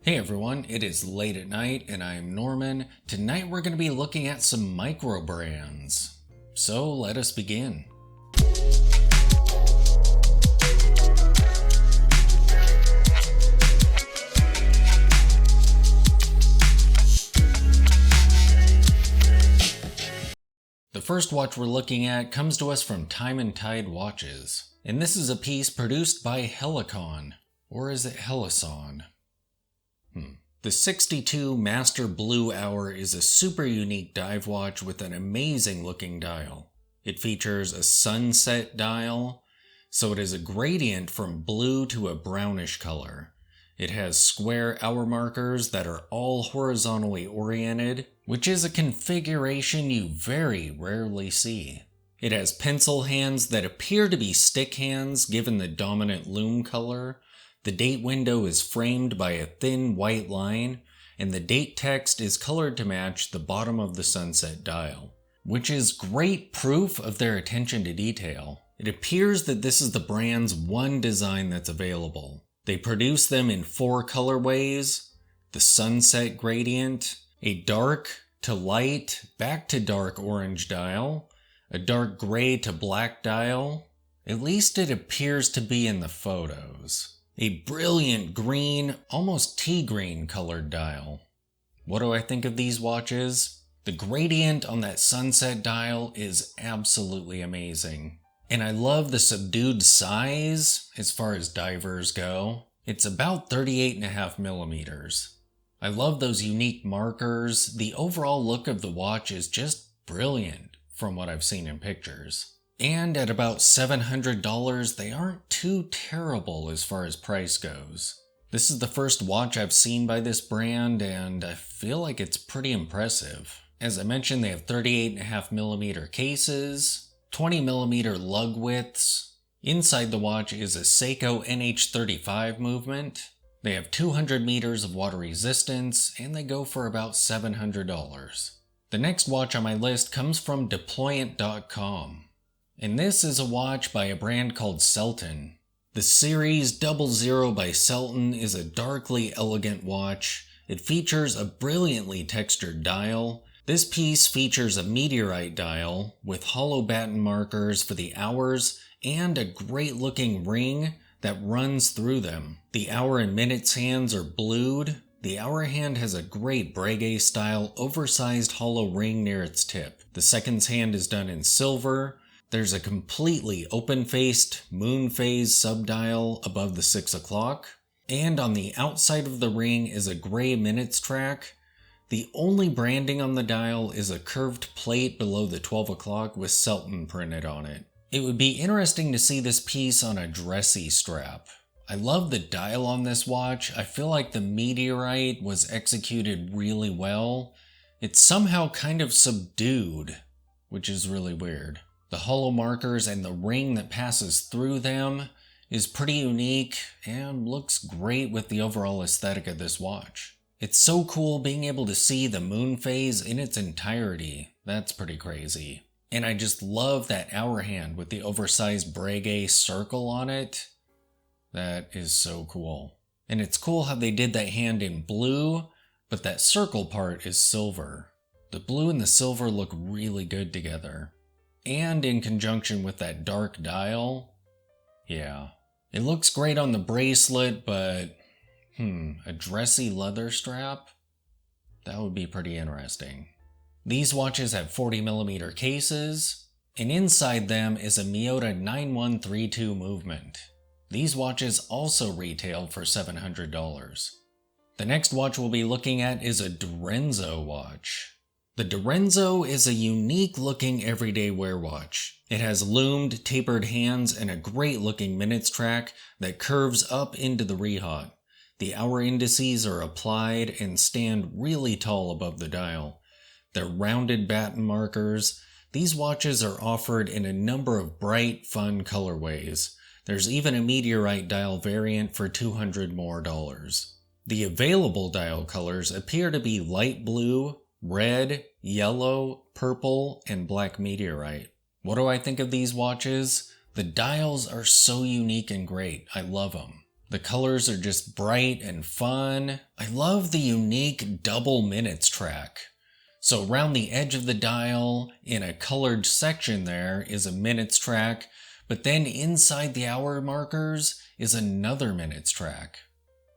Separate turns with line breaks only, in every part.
Hey everyone, it is late at night and I'm Norman. Tonight we're going to be looking at some micro brands. So let us begin. The first watch we're looking at comes to us from Time and Tide Watches. And this is a piece produced by Helicon. Or is it Helicon? The 62 Master Blue Hour is a super unique dive watch with an amazing looking dial. It features a sunset dial, so it is a gradient from blue to a brownish color. It has square hour markers that are all horizontally oriented, which is a configuration you very rarely see. It has pencil hands that appear to be stick hands given the dominant lume color. The date window is framed by a thin white line, and the date text is colored to match the bottom of the sunset dial, which is great proof of their attention to detail. It appears that this is the brand's one design that's available. They produce them in 4 colorways: the sunset gradient, a dark to light back to dark orange dial, a dark gray to black dial, at least it appears to be in the photos, a brilliant green, almost tea green colored dial. What do I think of these watches? The gradient on that sunset dial is absolutely amazing. And I love the subdued size as far as divers go. It's about 38.5 millimeters. I love those unique markers. The overall look of the watch is just brilliant from what I've seen in pictures. And at about $700, they aren't too terrible as far as price goes. This is the first watch I've seen by this brand, and I feel like it's pretty impressive. As I mentioned, they have 38.5 millimeter cases, 20 millimeter lug widths. Inside the watch is a Seiko NH35 movement. They have 200 meters of water resistance, and they go for about $700. The next watch on my list comes from Deployant.com. And this is a watch by a brand called Selten. The Series 00 by Selten is a darkly elegant watch. It features a brilliantly textured dial. This piece features a meteorite dial with hollow batten markers for the hours and a great looking ring that runs through them. The hour and minutes hands are blued. The hour hand has a great Breguet style oversized hollow ring near its tip. The seconds hand is done in silver. There's a completely open-faced moon phase subdial above the 6 o'clock, and on the outside of the ring is a gray minutes track. The only branding on the dial is a curved plate below the 12 o'clock with Selten printed on it. It would be interesting to see this piece on a dressy strap. I love the dial on this watch. I feel like the meteorite was executed really well. It's somehow kind of subdued, which is really weird. The hollow markers and the ring that passes through them is pretty unique and looks great with the overall aesthetic of this watch. It's so cool being able to see the moon phase in its entirety. That's pretty crazy. And I just love that hour hand with the oversized Breguet circle on it. That is so cool. And it's cool how they did that hand in blue, but that circle part is silver. The blue and the silver look really good together. And in conjunction with that dark dial, yeah. It looks great on the bracelet, but a dressy leather strap? That would be pretty interesting. These watches have 40 millimeter cases, and inside them is a Miyota 9132 movement. These watches also retail for $700. The next watch we'll be looking at is a Direnzo watch. The Direnzo is a unique looking everyday wear watch. It has loomed, tapered hands and a great looking minutes track that curves up into the rehaut. The hour indices are applied and stand really tall above the dial. They're rounded batten markers. These watches are offered in a number of bright, fun colorways. There's even a meteorite dial variant for $200 more. The available dial colors appear to be light blue, red, yellow, purple, and black meteorite. What do I think of these watches? The dials are so unique and great. I love them. The colors are just bright and fun. I love the unique double minutes track. So around the edge of the dial, in a colored section there, is a minutes track, but then inside the hour markers is another minutes track.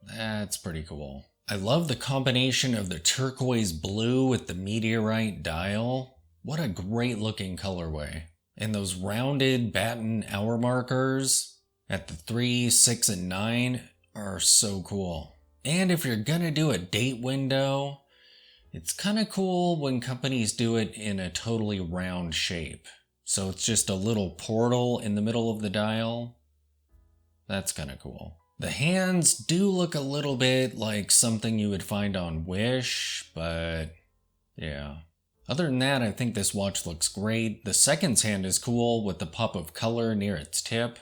That's pretty cool. I love the combination of the turquoise blue with the meteorite dial. What a great looking colorway. And those rounded batten hour markers at the 3, 6, and 9 are so cool. And if you're gonna do a date window, it's kind of cool when companies do it in a totally round shape. So it's just a little portal in the middle of the dial. That's kind of cool. The hands do look a little bit like something you would find on Wish, but yeah. Other than that, I think this watch looks great. The seconds hand is cool with the pop of color near its tip.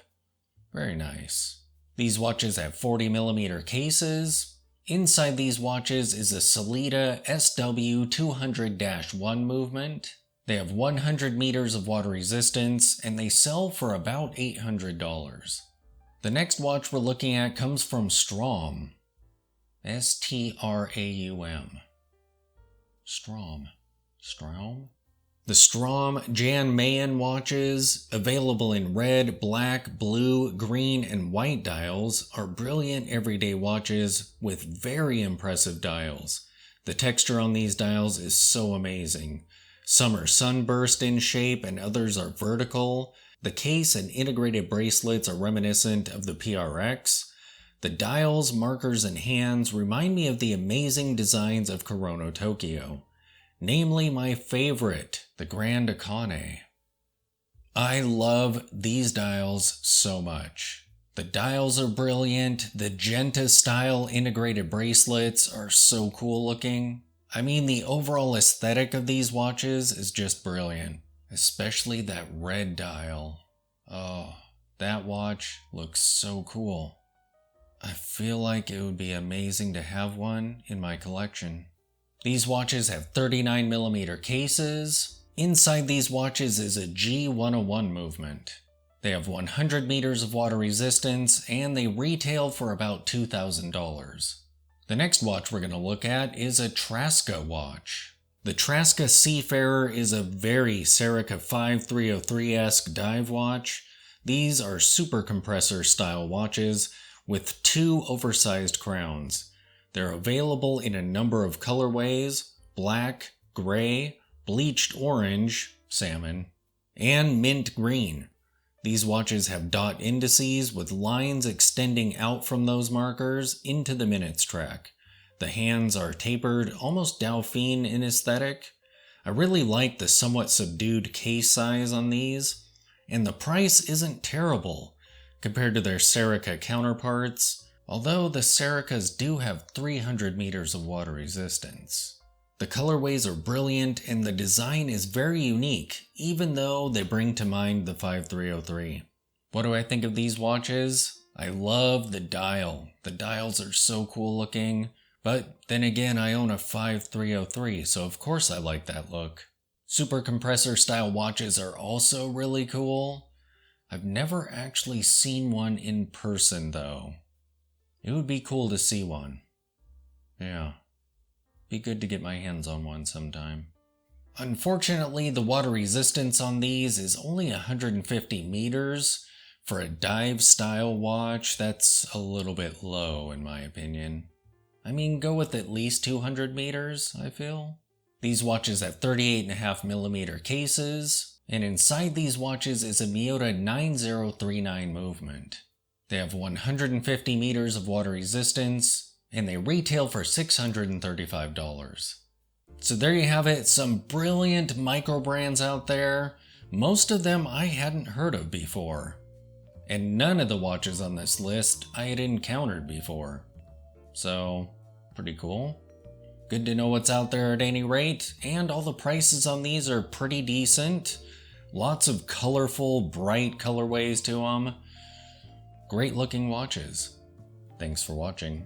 Very nice. These watches have 40mm cases. Inside these watches is a Sellita SW200-1 movement. They have 100 meters of water resistance and they sell for about $800. The next watch we're looking at comes from Straum. S-T-R-A-U-M. Straum? The Strom Jan watches, available in red, black, blue, green, and white dials, are brilliant everyday watches with very impressive dials. The texture on these dials is so amazing. Some are sunburst in shape and others are vertical. The case and integrated bracelets are reminiscent of the PRX. The dials, markers, and hands remind me of the amazing designs of Chrono Tokyo. Namely my favorite, the Grand Akane. I love these dials so much. The dials are brilliant, the Genta style integrated bracelets are so cool looking. I mean, the overall aesthetic of these watches is just brilliant, especially that red dial. Oh, that watch looks so cool. I feel like it would be amazing to have one in my collection. These watches have 39mm cases. Inside these watches is a G101 movement. They have 100 meters of water resistance and they retail for about $2,000. The next watch we're going to look at is a Traska watch. The Traska Seafarer is a very Serica 5303-esque dive watch. These are super compressor style watches with 2 oversized crowns. They're available in a number of colorways: black, gray, bleached orange, salmon, and mint green. These watches have dot indices with lines extending out from those markers into the minutes track. The hands are tapered, almost Dauphine in aesthetic. I really like the somewhat subdued case size on these, and the price isn't terrible compared to their Serica counterparts, although the Sericas do have 300 meters of water resistance. The colorways are brilliant and the design is very unique, even though they bring to mind the 5303. What do I think of these watches? I love the dial. The dials are so cool looking, but then again I own a 5303, so of course I like that look. Super compressor style watches are also really cool. I've never actually seen one in person though. It would be cool to see one. Yeah. Be good to get my hands on one sometime. Unfortunately, the water resistance on these is only 150 meters. For a dive style watch, that's a little bit low in my opinion. I mean, go with at least 200 meters, I feel. These watches have 38.5mm cases, and inside these watches is a Miota 9039 movement. They have 150 meters of water resistance, and they retail for $635. So there you have it, some brilliant micro brands out there. Most of them I hadn't heard of before. And none of the watches on this list I had encountered before. So, pretty cool. Good to know what's out there at any rate, and all the prices on these are pretty decent. Lots of colorful, bright colorways to them. Great looking watches. Thanks for watching.